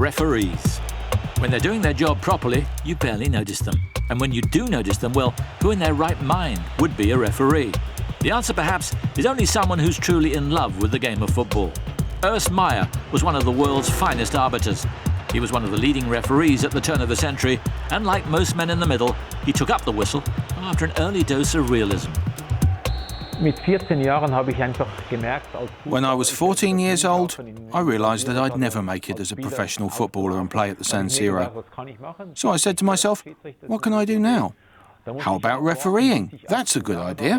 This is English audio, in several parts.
Referees. When they're doing their job properly, you barely notice them. And when you do notice them, well, who in their right mind would be a referee? The answer, perhaps, is only someone who's truly in love with the game of football. Urs Meier was one of the world's finest arbiters. He was one of the leading referees at the turn of the century, and like most men in the middle, he took up the whistle after an early dose of realism. When I was 14 years old, I realised that I'd never make it as a professional footballer and play at the San Siro. So I said to myself, what can I do now? How about refereeing? That's a good idea.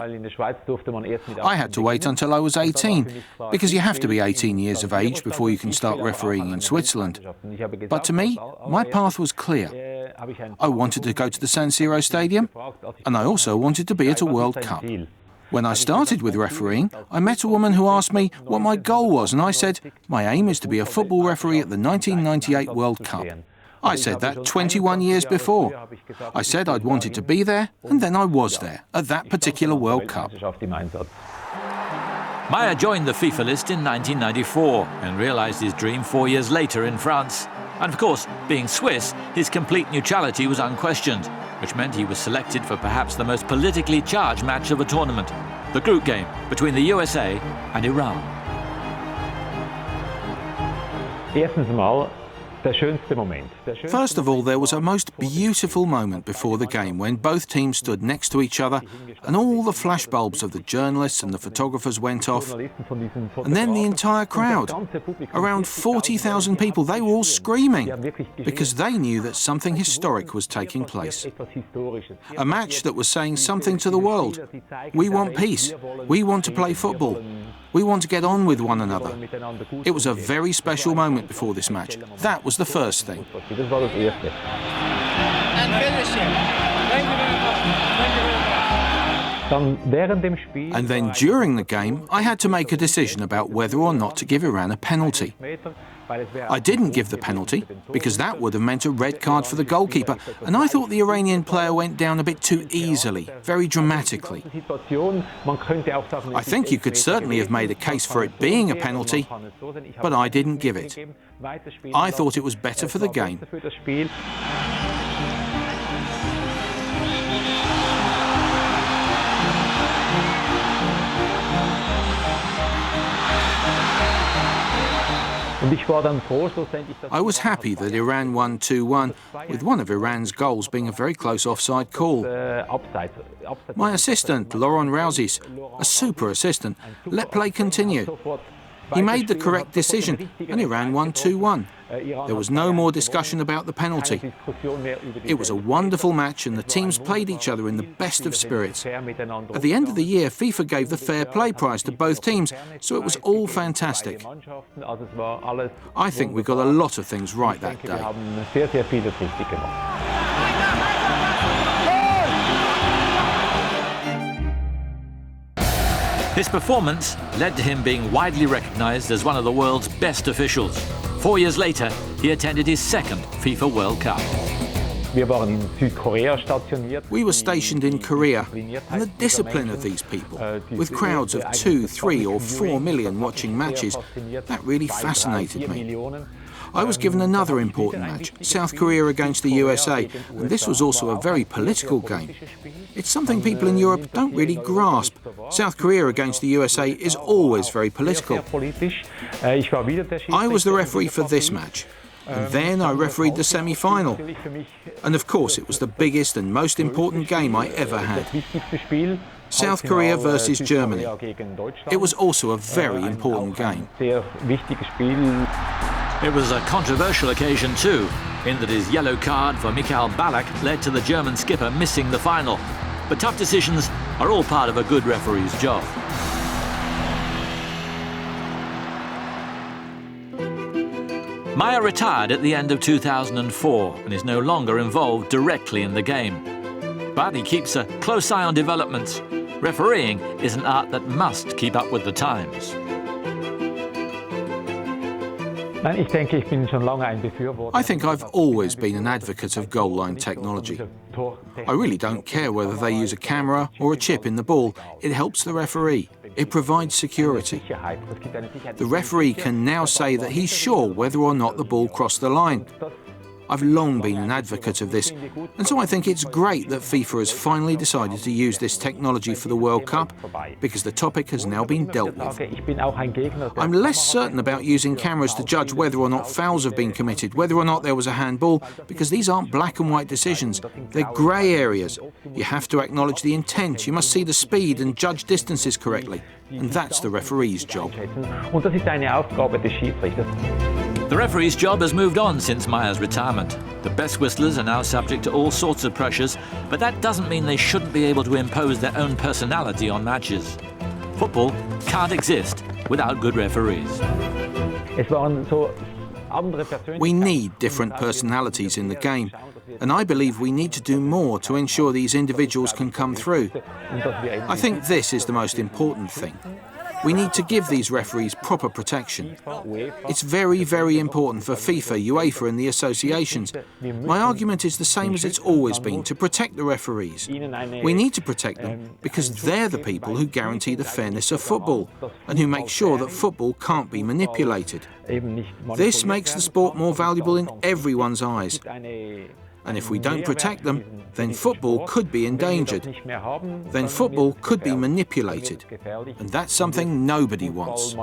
I had to wait until I was 18, because you have to be 18 years of age before you can start refereeing in Switzerland. But to me, my path was clear. I wanted to go to the San Siro Stadium, and I also wanted to be at a World Cup. When I started with refereeing, I met a woman who asked me what my goal was, and I said, my aim is to be a football referee at the 1998 World Cup. I said that 21 years before. I said I'd wanted to be there, and then I was there, at that particular World Cup. Meier joined the FIFA list in 1994 and realised his dream 4 years later in France. And of course, being Swiss, his complete neutrality was unquestioned, which meant he was selected for perhaps the most politically charged match of the tournament, the group game between the USA and Iran. First of all, there was a most beautiful moment before the game when both teams stood next to each other and all the flashbulbs of the journalists and the photographers went off. And then the entire crowd, around 40,000 people, they were all screaming because they knew that something historic was taking place. A match that was saying something to the world. We want peace. We want to play football. We want to get on with one another. It was a very special moment before this match. That was the first thing. And then during the game, I had to make a decision about whether or not to give Iran a penalty. I didn't give the penalty because that would have meant a red card for the goalkeeper, and I thought the Iranian player went down a bit too easily, very dramatically. I think you could certainly have made a case for it being a penalty, but I didn't give it. I thought it was better for the game. I was happy that Iran won 2-1, with one of Iran's goals being a very close offside call. My assistant, Laurent Rauzis, a super assistant, let play continue. He made the correct decision, and Iran won 2-1. There was no more discussion about the penalty. It was a wonderful match, and the teams played each other in the best of spirits. At the end of the year, FIFA gave the Fair Play Prize to both teams, so it was all fantastic. I think we got a lot of things right that day. His performance led to him being widely recognised as one of the world's best officials. 4 years later, he attended his second FIFA World Cup. We were stationed in Korea, and the discipline of these people, with crowds of 2, 3 or 4 million watching matches, that really fascinated me. I was given another important match, South Korea against the USA, and this was also a very political game. It's something people in Europe don't really grasp. South Korea against the USA is always very political. I was the referee for this match, and then I refereed the semi-final. And of course, it was the biggest and most important game I ever had. South Korea versus Germany. It was also a very important game. It was a controversial occasion too, in that his yellow card for Michael Ballack led to the German skipper missing the final. But tough decisions are all part of a good referee's job. Meier retired at the end of 2004 and is no longer involved directly in the game. But he keeps a close eye on developments. Refereeing is an art that must keep up with the times. I think I've always been an advocate of goal line technology. I really don't care whether they use a camera or a chip in the ball. It helps the referee. It provides security. The referee can now say that he's sure whether or not the ball crossed the line. I've long been an advocate of this, and so I think it's great that FIFA has finally decided to use this technology for the World Cup, because the topic has now been dealt with. I'm less certain about using cameras to judge whether or not fouls have been committed, whether or not there was a handball, because these aren't black and white decisions. They're grey areas. You have to acknowledge the intent, you must see the speed and judge distances correctly, and that's the referee's job. The referee's job has moved on since Meier's retirement. The best whistlers are now subject to all sorts of pressures, but that doesn't mean they shouldn't be able to impose their own personality on matches. Football can't exist without good referees. We need different personalities in the game, and I believe we need to do more to ensure these individuals can come through. I think this is the most important thing. We need to give these referees proper protection. It's very, very important for FIFA, UEFA and the associations. My argument is the same as it's always been, to protect the referees. We need to protect them because they're the people who guarantee the fairness of football and who make sure that football can't be manipulated. This makes the sport more valuable in everyone's eyes. And if we don't protect them, then football could be endangered. Then football could be manipulated. And that's something nobody wants.